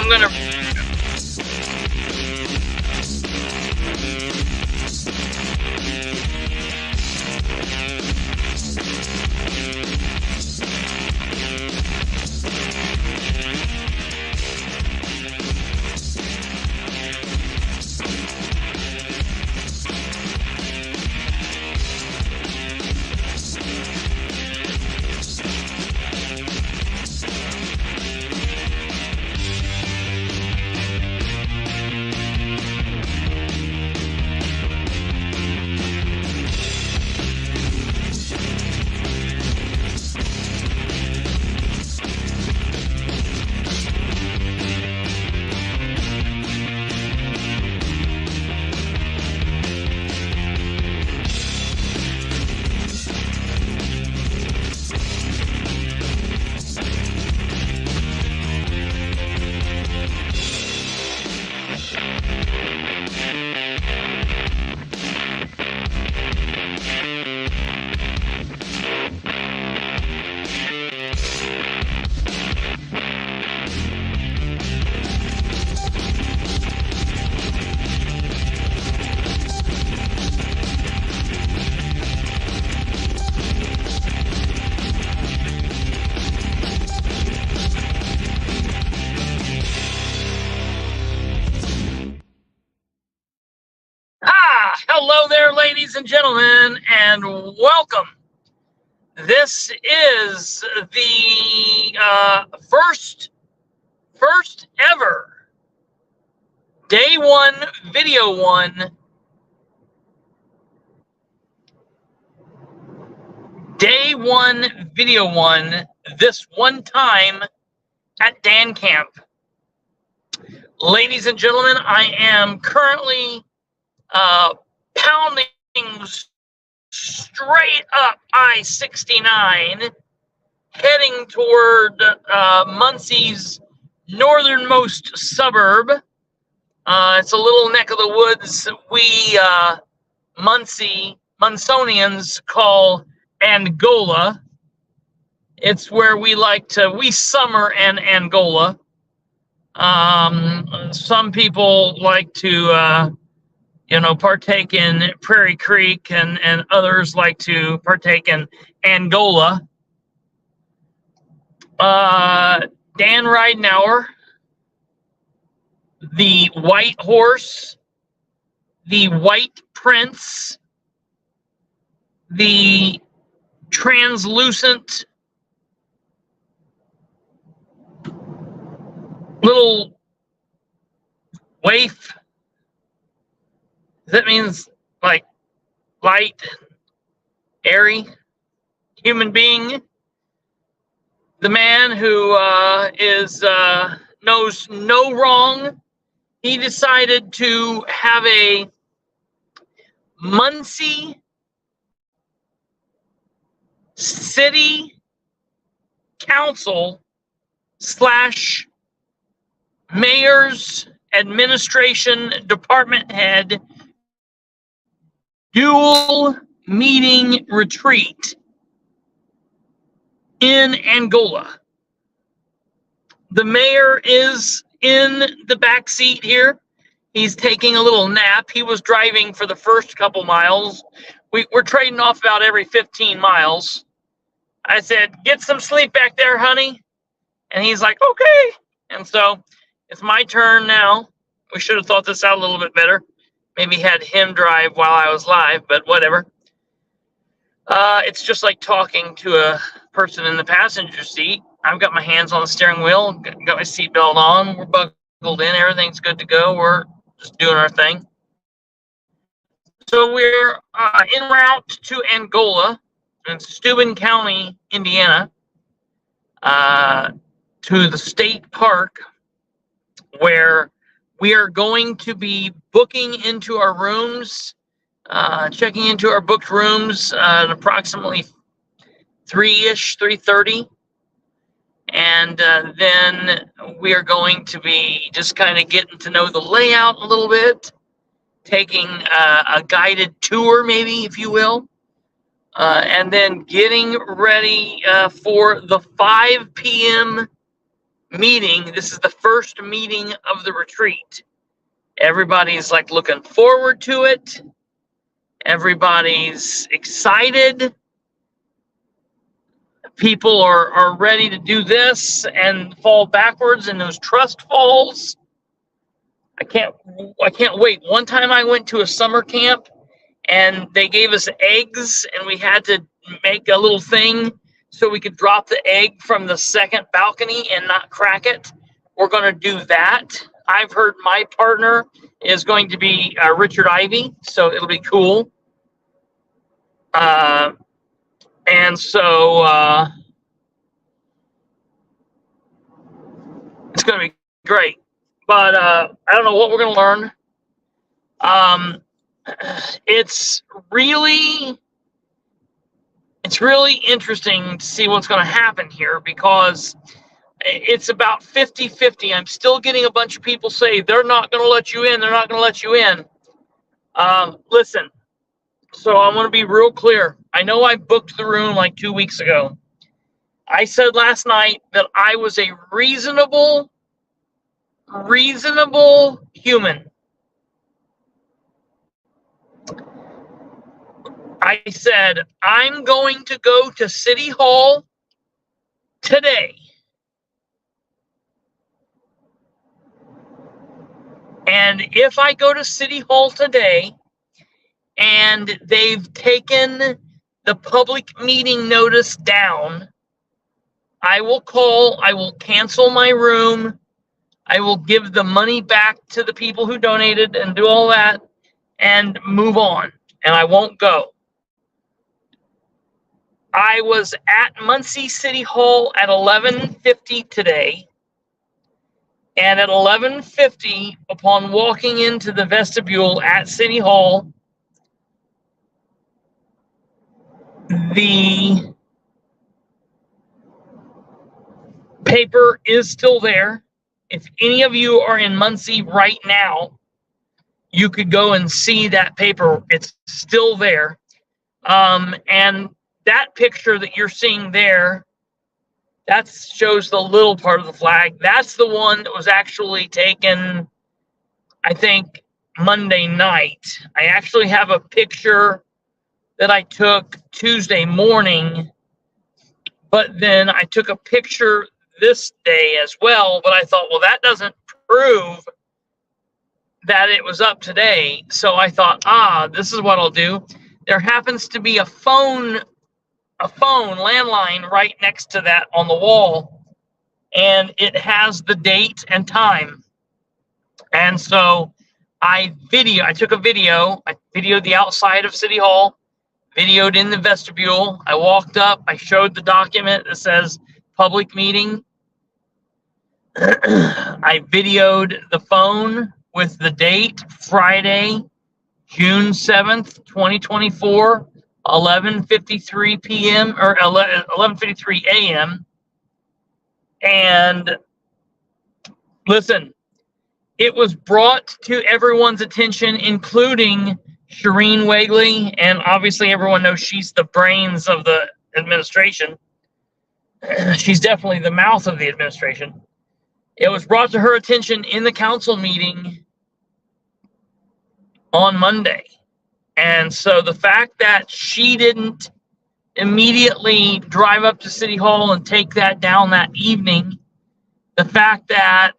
I'm gonna. Hello there, ladies and gentlemen, and welcome. This is the first ever day one, video one, this one time at Dan Camp. Ladies and gentlemen, I am currently pounding straight up I-69, heading toward Muncie's northernmost suburb. It's a little neck of the woods we Munsonians call Angola. It's where we summer in Angola. Some people like to partake in Prairie Creek, and others like to partake in Angola. Dan Ridenour, the White Horse, the White Prince, the translucent little waif. That means like light, airy human being. The man who knows no wrong. He decided to have a Muncie City Council / Mayor's Administration Department Head dual meeting retreat in Angola. The mayor is in the back seat here. He's taking a little nap. He was driving for the first couple miles. We're trading off about every 15 miles. I said, "Get some sleep back there, honey." And he's like, "Okay." And so it's my turn now. We should have thought this out a little bit better. Maybe had him drive while I was live, but whatever. It's just like talking to a person in the passenger seat. I've got my hands on the steering wheel, got my seatbelt on, we're buckled in, everything's good to go. We're just doing our thing. So we're en route to Angola in Steuben County, Indiana, to the state park, where we are going to be booking into our rooms, checking into our booked rooms at approximately 3:30. And then we are going to be just kind of getting to know the layout a little bit, taking a guided tour, maybe, if you will, and then getting ready for the 5 p.m. meeting. This is the first meeting of the retreat. Everybody's like looking forward to it. Everybody's excited. People are ready to do this and fall backwards in those trust falls. I can't wait. One time I went to a summer camp and they gave us eggs and we had to make a little thing so we could drop the egg from the second balcony and not crack it. We're going to do that. I've heard my partner is going to be Richard Ivy, so it'll be cool. And so it's going to be great. But I don't know what we're going to learn. It's really interesting to see what's going to happen here because it's about 50-50. I'm still getting a bunch of people say they're not going to let you in. They're not going to let you in. Listen, so I want to be real clear. I know I booked the room like 2 weeks ago. I said last night that I was a reasonable human. I said, I'm going to go to City Hall today. And if I go to City Hall today and they've taken the public meeting notice down, I will cancel my room. I will give the money back to the people who donated and do all that and move on. And I won't go. I was at Muncie City Hall at 11:50 today. And at 11:50, upon walking into the vestibule at City Hall, the paper is still there. If any of you are in Muncie right now, you could go and see that paper. It's still there. And that picture that you're seeing there, that shows the little part of the flag. That's the one that was actually taken, I think, Monday night. I actually have a picture that I took Tuesday morning, but then I took a picture this day as well, but I thought, well, that doesn't prove that it was up today. So I thought, this is what I'll do. There happens to be a phone landline right next to that on the wall, and it has the date and time. And so I took a video. I videoed the outside of City Hall, videoed in the vestibule. I walked up, I showed the document that says public meeting. I videoed the phone with the date, Friday, June 7th, 2024, 11:53 p.m. or 11:53 a.m. And listen, it was brought to everyone's attention, including Shireen Wagley, and obviously everyone knows she's the brains of the administration. She's definitely the mouth of the administration. It was brought to her attention in the council meeting on Monday. And so the fact that she didn't immediately drive up to City Hall and take that down that evening, the fact that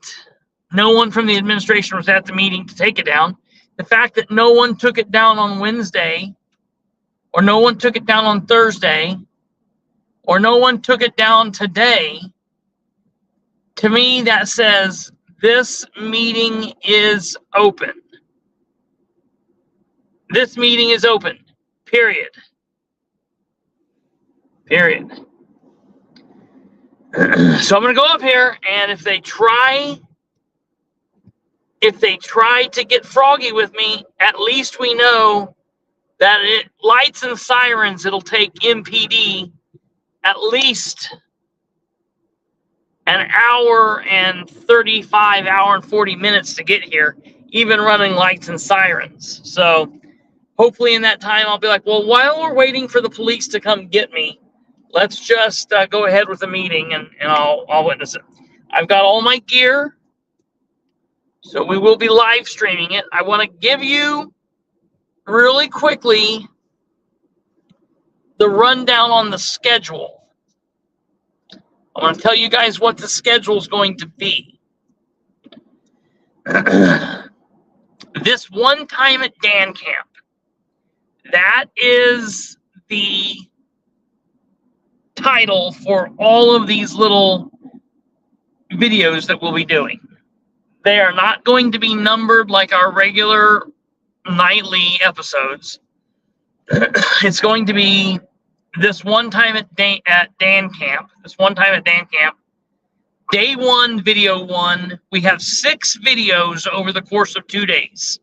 no one from the administration was at the meeting to take it down, the fact that no one took it down on Wednesday, or no one took it down on Thursday, or no one took it down today, to me that says this meeting is open. This meeting is open, period. Period. So I'm going to go up here, and if they try to get froggy with me, at least we know that lights and sirens, it'll take MPD at least an hour and 40 minutes to get here, even running lights and sirens. So hopefully in that time, I'll be like, well, while we're waiting for the police to come get me, let's just go ahead with the meeting, and I'll witness it. I've got all my gear, so we will be live streaming it. I want to give you really quickly the rundown on the schedule. I want to tell you guys what the schedule is going to be. This one time at Dan Camp, that is the title for all of these little videos that we'll be doing. They are not going to be numbered like our regular nightly episodes. It's going to be this one time at Dan Camp. This one time at Dan Camp. Day 1, video 1. We have 6 videos over the course of 2 days.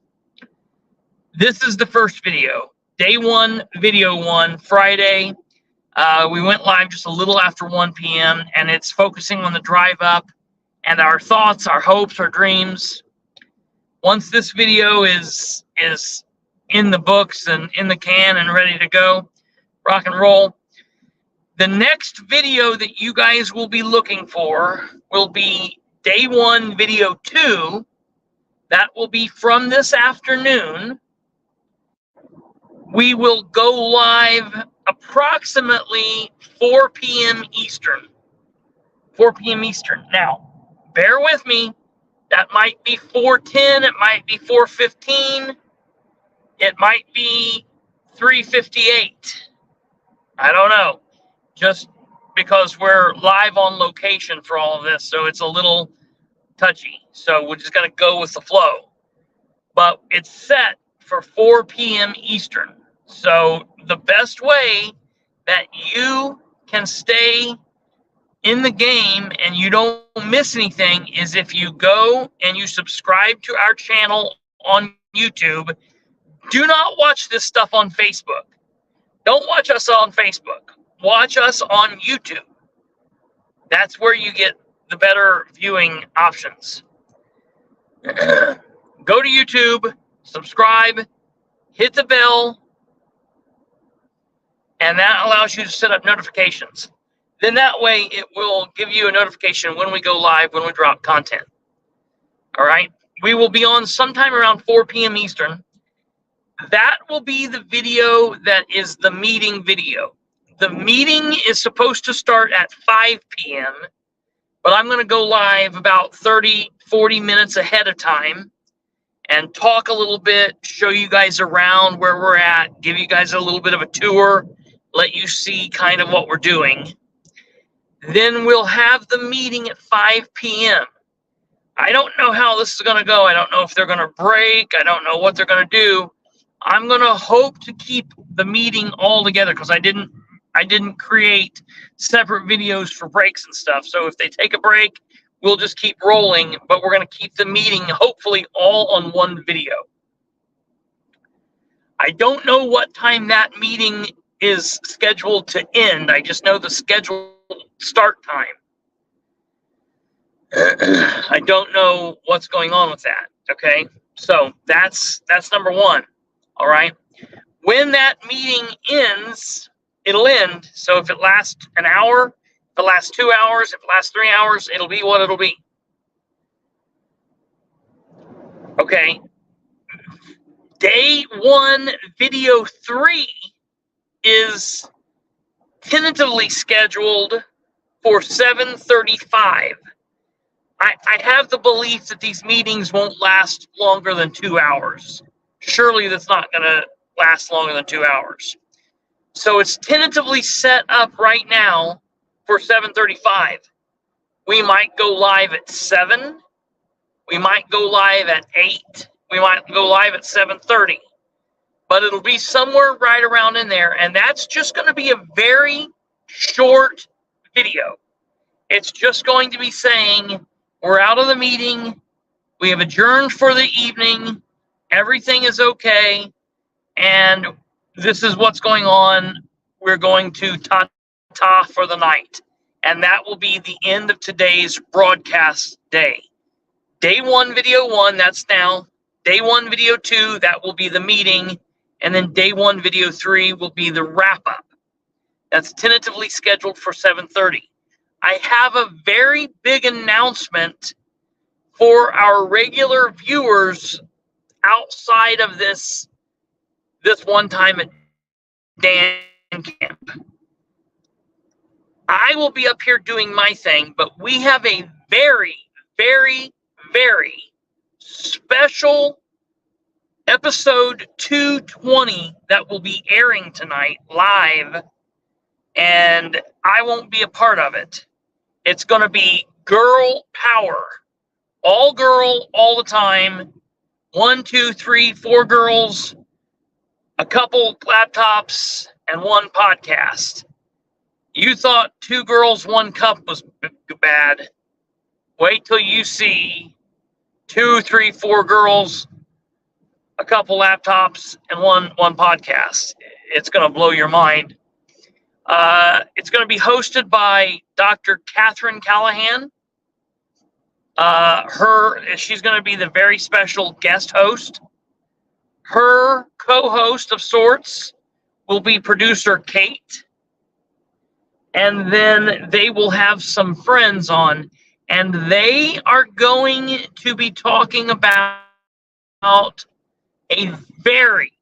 This is the first video. Day 1, video 1, Friday. We went live just a little after 1 p.m. and it's focusing on the drive up and our thoughts, our hopes, our dreams. Once this video is in the books and in the can and ready to go, rock and roll, the next video that you guys will be looking for will be Day 1, video 2. That will be from this afternoon. We will go live approximately 4 p.m. Eastern. 4 p.m. Eastern. Now, bear with me. That might be 4:10. It might be 4:15. It might be 3:58. I don't know. Just because we're live on location for all of this, so it's a little touchy. So we're just going to go with the flow. But it's set for 4 p.m. Eastern. So the best way that you can stay in the game and you don't miss anything is if you go and you subscribe to our channel on YouTube. Do not watch this stuff on Facebook. Don't watch us on Facebook. Watch us on YouTube. That's where you get the better viewing options. Go to YouTube, subscribe, hit the bell, and that allows you to set up notifications. Then that way it will give you a notification when we go live, when we drop content. All right? We will be on sometime around 4 p.m. Eastern. That will be the video that is the meeting video. The meeting is supposed to start at 5 p.m., but I'm going to go live about 30, 40 minutes ahead of time and talk a little bit, show you guys around where we're at, give you guys a little bit of a tour, let you see kind of what we're doing. Then we'll have the meeting at 5 p.m. I don't know how this is going to go. I don't know if they're going to break. I don't know what they're going to do. I'm going to hope to keep the meeting all together because I didn't create separate videos for breaks and stuff. So if they take a break, we'll just keep rolling, but we're going to keep the meeting hopefully all on one video. I don't know what time that meeting is scheduled to end. I just know the scheduled start time. I don't know what's going on with that. Okay, so that's number one. All right, when that meeting ends, it'll end. So if it lasts an hour, if it lasts 2 hours, if it lasts 3 hours, it'll be what it'll be. Okay. Day 1, video 3 is tentatively scheduled for 7:35. I have the belief that these meetings won't last longer than 2 hours. Surely that's not going to last longer than 2 hours. So it's tentatively set up right now for 7:35. We might go live at 7. We might go live at 8. We might go live at 7:30. But it'll be somewhere right around in there. And that's just going to be a very short video. It's just going to be saying, we're out of the meeting. We have adjourned for the evening. Everything is okay. And this is what's going on. We're going to ta-ta for the night. And that will be the end of today's broadcast day. Day 1, video 1, that's now. Day 1, video 2, that will be the meeting. And then day 1, video 3 will be the wrap-up. That's tentatively scheduled for 7:30. I have a very big announcement for our regular viewers outside of this one time at Dan Camp. I will be up here doing my thing, but we have a very, very, very special episode 220 that will be airing tonight live, and I won't be a part of it. It's going to be girl power. All girl, all the time. 1, 2, 3, 4 girls, a couple laptops, and 1 podcast. You thought 2 girls, 1 cup was bad. Wait till you see 2, 3, 4 girls, a couple laptops, and one podcast. It's going to blow your mind. It's going to be hosted by Dr. Catherine Callahan. She's going to be the very special guest host. Her co-host of sorts will be producer Kate. And then they will have some friends on, and they are going to be talking about a very,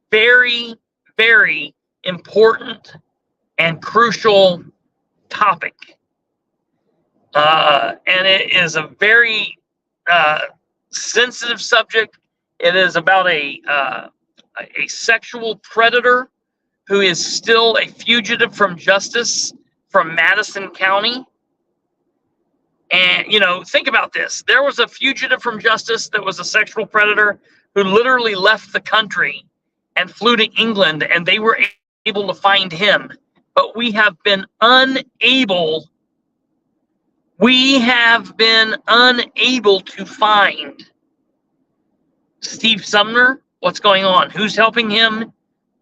very, very important and crucial topic. And it is a very sensitive subject. It is about a sexual predator who is still a fugitive from justice from Madison County. And, think about this. There was a fugitive from justice that was a sexual predator who literally left the country and flew to England, and they were able to find him. But we have been unable to find Steve Sumner. What's going on? Who's helping him?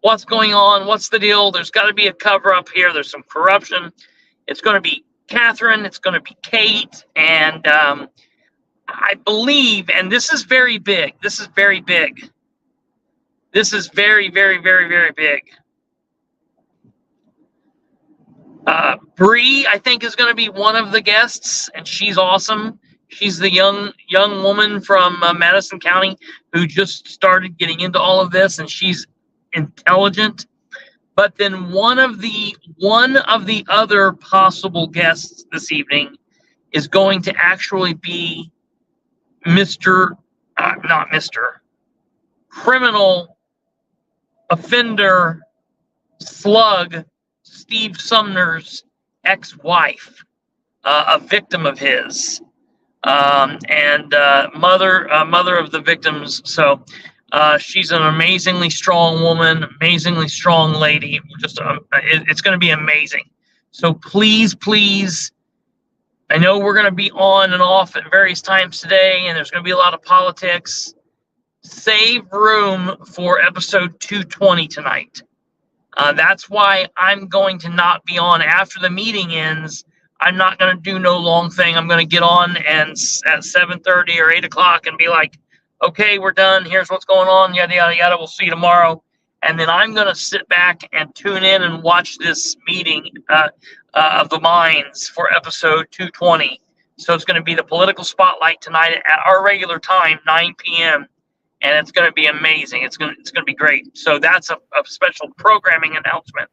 What's going on? What's the deal? There's got to be a cover up here. There's some corruption. It's going to be Catherine. It's going to be Kate. And I believe, and this is very big. This is very, very, very big. Bree, I think, is going to be one of the guests, and she's awesome. She's the young woman from Madison County who just started getting into all of this, and she's intelligent. But then one of the other possible guests this evening is going to actually be criminal offender slug Steve Sumner's ex-wife, a victim of his, and mother of the victims. So she's an amazingly strong woman, amazingly strong lady. It's going to be amazing. So please, I know we're going to be on and off at various times today, and there's going to be a lot of politics. Save room for episode 220 tonight. That's why I'm going to not be on after the meeting ends. I'm not going to do no long thing. I'm going to get on and at 7:30 or 8 o'clock and be like, okay, we're done. Here's what's going on. Yada, yada, yada. We'll see you tomorrow. And then I'm going to sit back and tune in and watch this meeting of the minds for episode 220. So it's going to be the political spotlight tonight at our regular time, 9 p.m. And it's going to be amazing. It's going to be great. So that's a special programming announcement.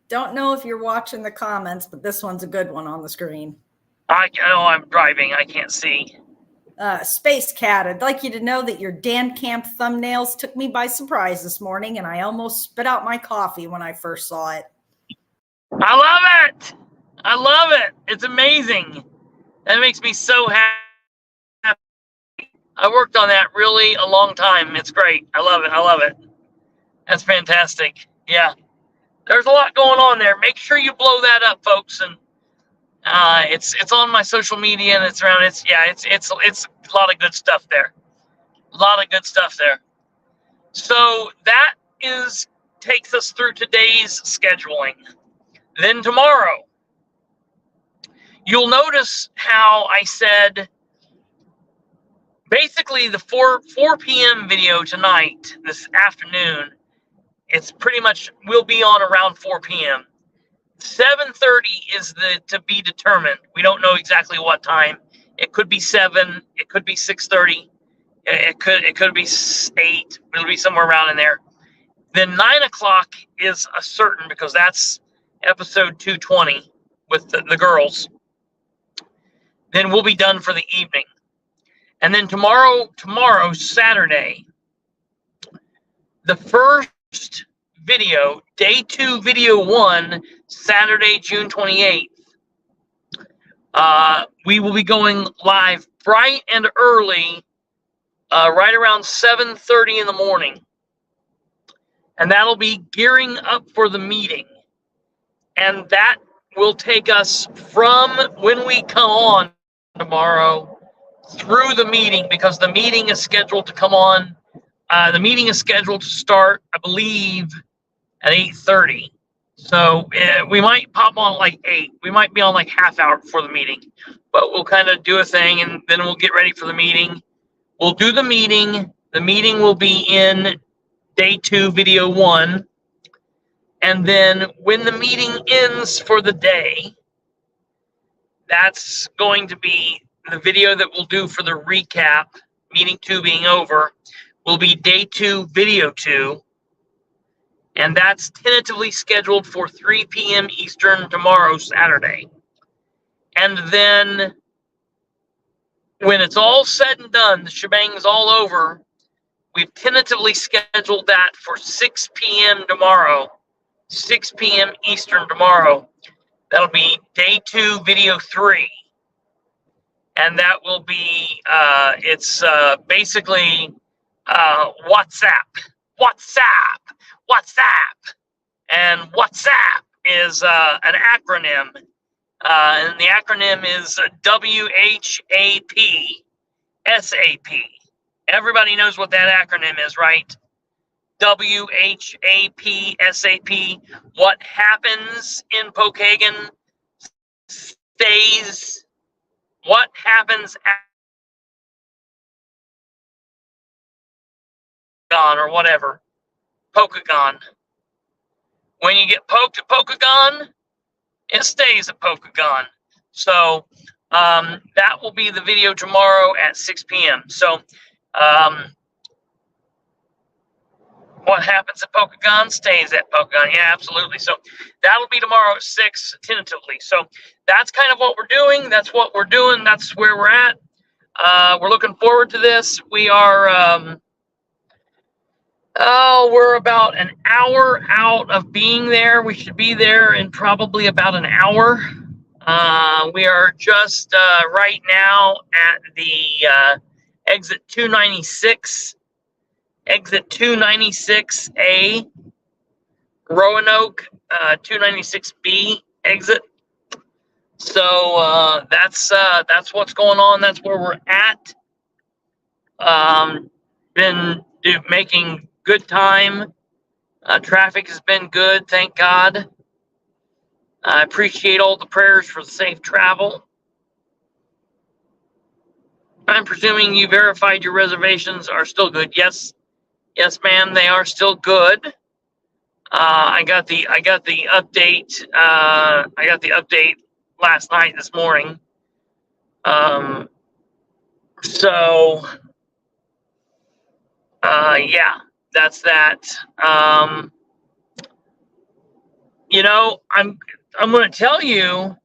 Don't know if you're watching the comments, but this one's a good one on the screen. I know I'm driving. I can't see. Space Cat, I'd like you to know that your Dan Camp thumbnails took me by surprise this morning, and I almost spit out my coffee when I first saw it. I love it. I love it. It's amazing. That makes me so happy. I worked on that really a long time. It's great. I love it. I love it. That's fantastic. Yeah. There's a lot going on there. Make sure you blow that up, folks. And it's on my social media, and it's around. It's a lot of good stuff there. A lot of good stuff there. So that takes us through today's scheduling. Then tomorrow, you'll notice how I said basically the 4 p.m. video tonight, this afternoon, it's pretty much, we'll be on around 4 p.m. 7:30 is the to be determined. We don't know exactly what time. It could be 7. It could be 6:30. It could be 8. It'll be somewhere around in there. Then 9 o'clock is a certain, because that's episode 220 with the girls. Then we'll be done for the evening. And then tomorrow, Saturday, the first video, day 2, video 1, Saturday, June 28th. We will be going live bright and early, right around 7:30 in the morning. And that'll be gearing up for the meeting. And that will take us from when we come on tomorrow through the meeting, because the meeting is scheduled to come on. The meeting is scheduled to start, I believe, at 8:30. So we might pop on at like 8. We might be on like half hour before the meeting, but we'll kind of do a thing, and then we'll get ready for the meeting. We'll do the meeting. The meeting will be in day 2, video 1. And then when the meeting ends for the day, that's going to be the video that we'll do for the recap, meeting 2 being over, will be day 2, video 2. And that's tentatively scheduled for 3 p.m. Eastern tomorrow, Saturday. And then when it's all said and done, the shebang's all over, we've tentatively scheduled that for 6 p.m. tomorrow, 6 p.m. Eastern tomorrow. That'll be day 2, video 3. And that will be, it's basically WhatsApp. And WhatsApp is an acronym. And the acronym is WHAP SAP. Everybody knows what that acronym is, right? WHAP SAP. What happens in Pokagon stays. What happens at or whatever. Pokagon. When you get poked at Pokagon, it stays at Pokagon. So that will be the video tomorrow at 6 p.m. So what happens at Pokagon stays at Pokagon. Yeah, absolutely. So that'll be tomorrow at 6 tentatively. So that's kind of what we're doing. That's what we're doing. That's where we're at. We're looking forward to this. We are... we're about an hour out of being there. We should be there in probably about an hour. We are just right now at the exit 296, exit 296A, Roanoke, 296B exit. So that's what's going on. That's where we're at. Been making good time. Traffic has been good, thank God. I appreciate all the prayers for the safe travel. I'm presuming you verified your reservations are still good. Yes, ma'am, they are still good. I got the update. I got the update last night, this morning. Yeah, that's that. I'm going to tell you,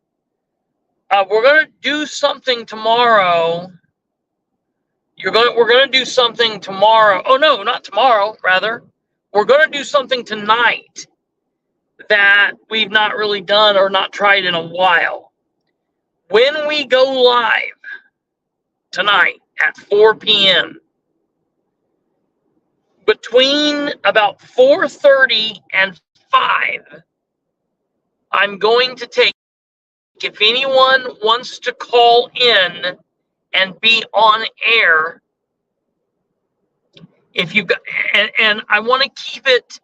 we're going to do something tomorrow. We're going to do something tomorrow. Oh, no, not tomorrow, rather. We're going to do something tonight that we've not really done or not tried in a while. When we go live tonight at 4 p.m., between about 4:30 and 5, I'm going to take, if anyone wants to call in and be on air, if you got, and I want to keep it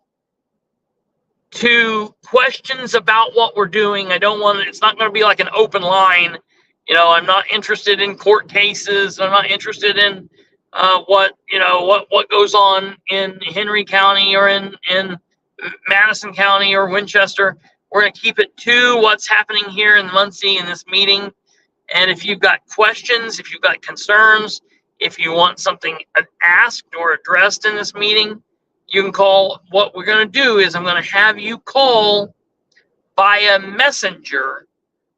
to questions about what we're doing. I don't want it, it's not going to be like an open line. I'm not interested in court cases. I'm not interested in what goes on in Henry County or in Madison County or Winchester. We're going to keep it to what's happening here in Muncie in this meeting. And if you've got questions, if you've got concerns, if you want something asked or addressed in this meeting, you can call. What we're going to do is I'm going to have you call via messenger.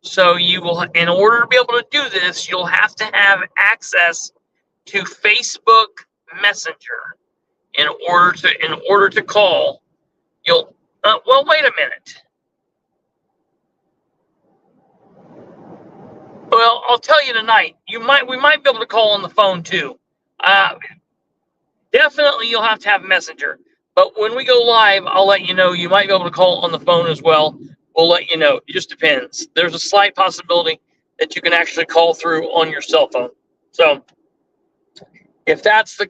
So you will, in order to be able to do this, you'll have to have access to Facebook Messenger in order to call. You'll well, wait a minute. Well, I'll tell you tonight. We might be able to call on the phone too. Definitely, you'll have to have Messenger. But when we go live, I'll let you know. You might be able to call on the phone as well. We'll let you know. It just depends. There's a slight possibility that you can actually call through on your cell phone. So, if that's the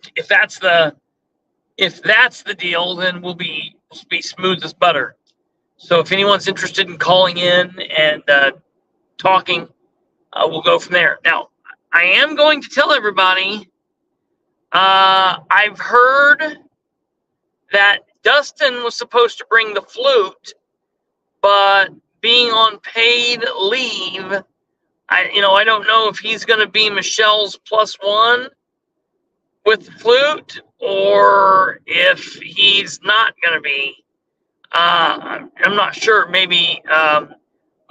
deal, then we'll be smooth as butter. So, if anyone's interested in calling in and talking, we'll go from there. Now, I am going to tell everybody, I've heard that Dustin was supposed to bring the flute, but being on paid leave, I don't know if he's going to be Michelle's +1 with the flute, or if he's not going to be. I'm not sure. Maybe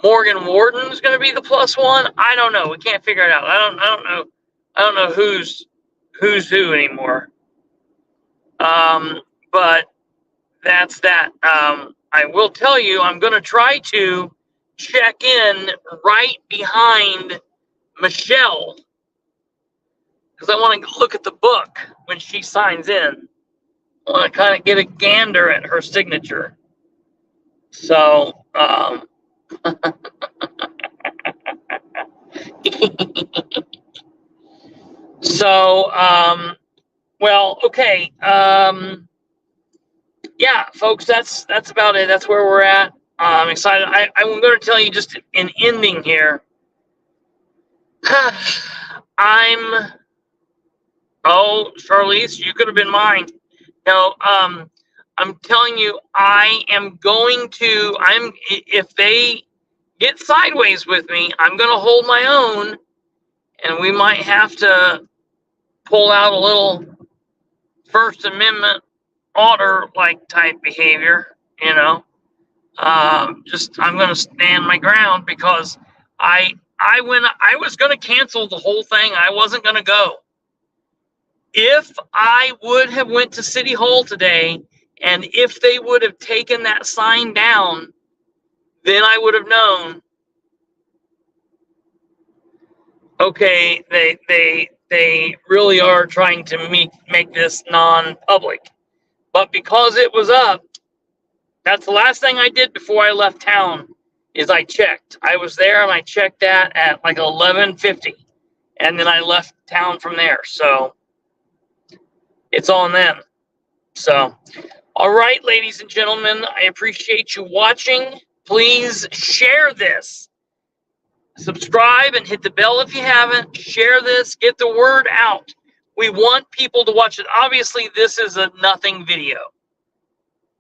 Morgan Warden's going to be the +1. I don't know. We can't figure it out. I don't know. I don't know who's who anymore. But that's that. I will tell you, I'm going to try to check in right behind Michelle, because I want to look at the book when she signs in. I want to kind of get a gander at her signature. So, well, okay. Yeah, folks, that's about it. That's where we're at. I'm excited. I'm going to tell you just an ending here. Charlize, you could have been mine. No, I'm telling you, if they get sideways with me, I'm going to hold my own, and we might have to pull out a little First Amendment order-like type behavior, I'm going to stand my ground, because I was going to cancel the whole thing. I wasn't going to go. If I would have went to City Hall today, and if they would have taken that sign down, then I would have known, okay, they really are trying to make this non-public. But because it was up, that's the last thing I did before I left town, is I checked. I was there and I checked that at like 11:50, and then I left town from there. So it's on them. So, all right, ladies and gentlemen, I appreciate you watching. Please share this. Subscribe and hit the bell if you haven't. Share this. Get the word out. We want people to watch it. Obviously, this is a nothing video.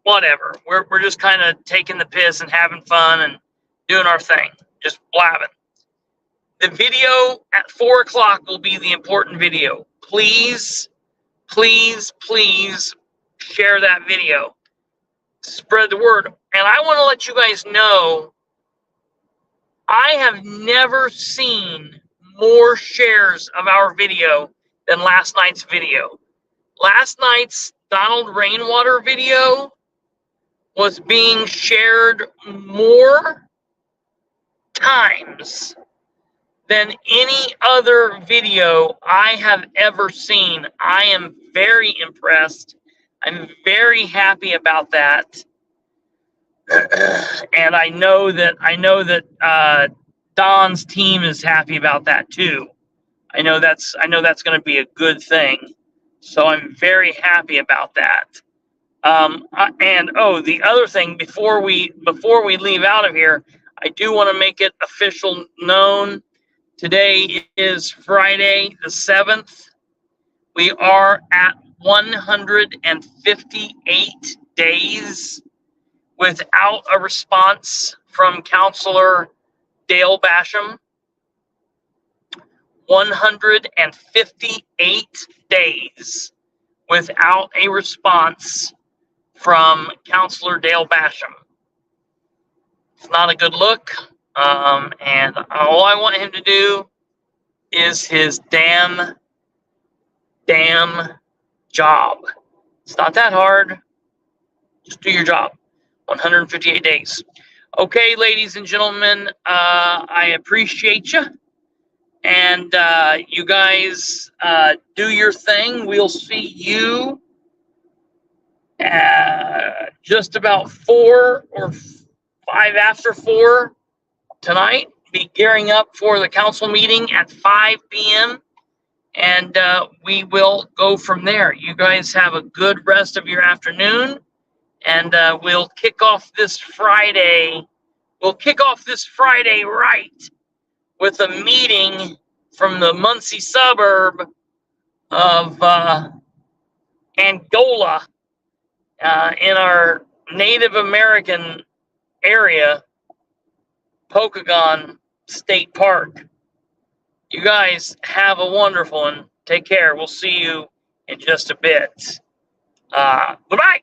Whatever. We're just kind of taking the piss and having fun and doing our thing. Just blabbing. The video at 4 o'clock will be the important video. Please, please, please share that video. Spread the word. And I want to let you guys know, I have never seen more shares of our video than last night's video. Last night's Donald Rainwater video was being shared more times than any other video I have ever seen. I am very impressed. I'm very happy about that. And I know that Don's team is happy about that too. I know that's going to be a good thing. So I'm very happy about that. The other thing, before we leave out of here, I do want to make it official known. Today is Friday the 7th. We are at 158 days without a response from Counselor Dale Basham. 158 days without a response from Counselor Dale Basham. It's not a good look. And all I want him to do is his damn job. It's not that hard. Just do your job. 158 days. Okay, ladies and gentlemen, I appreciate you. And you guys do your thing. We'll see you just about 4 or 5 after 4 tonight. Be gearing up for the council meeting at 5 p.m. And we will go from there. You guys have a good rest of your afternoon. And we'll kick off this Friday. We'll kick off this Friday right with a meeting from the Muncie suburb of Angola in our Native American area, Pokagon State Park. You guys have a wonderful one. Take care. We'll see you in just a bit. Bye-bye.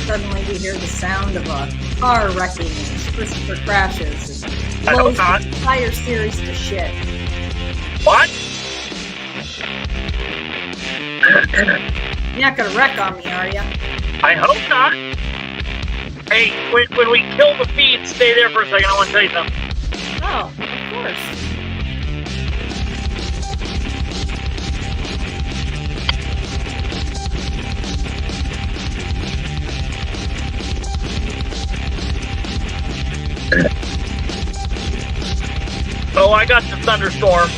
Suddenly we hear the sound of a car wrecking as Christopher crashes and I hope blows not. the entire series to shit. What? You're not gonna wreck on me, are you? I hope not. Hey, when we kill the feed, stay there for a second. I want to tell you something. Oh, of course. Oh, I got the thunderstorm.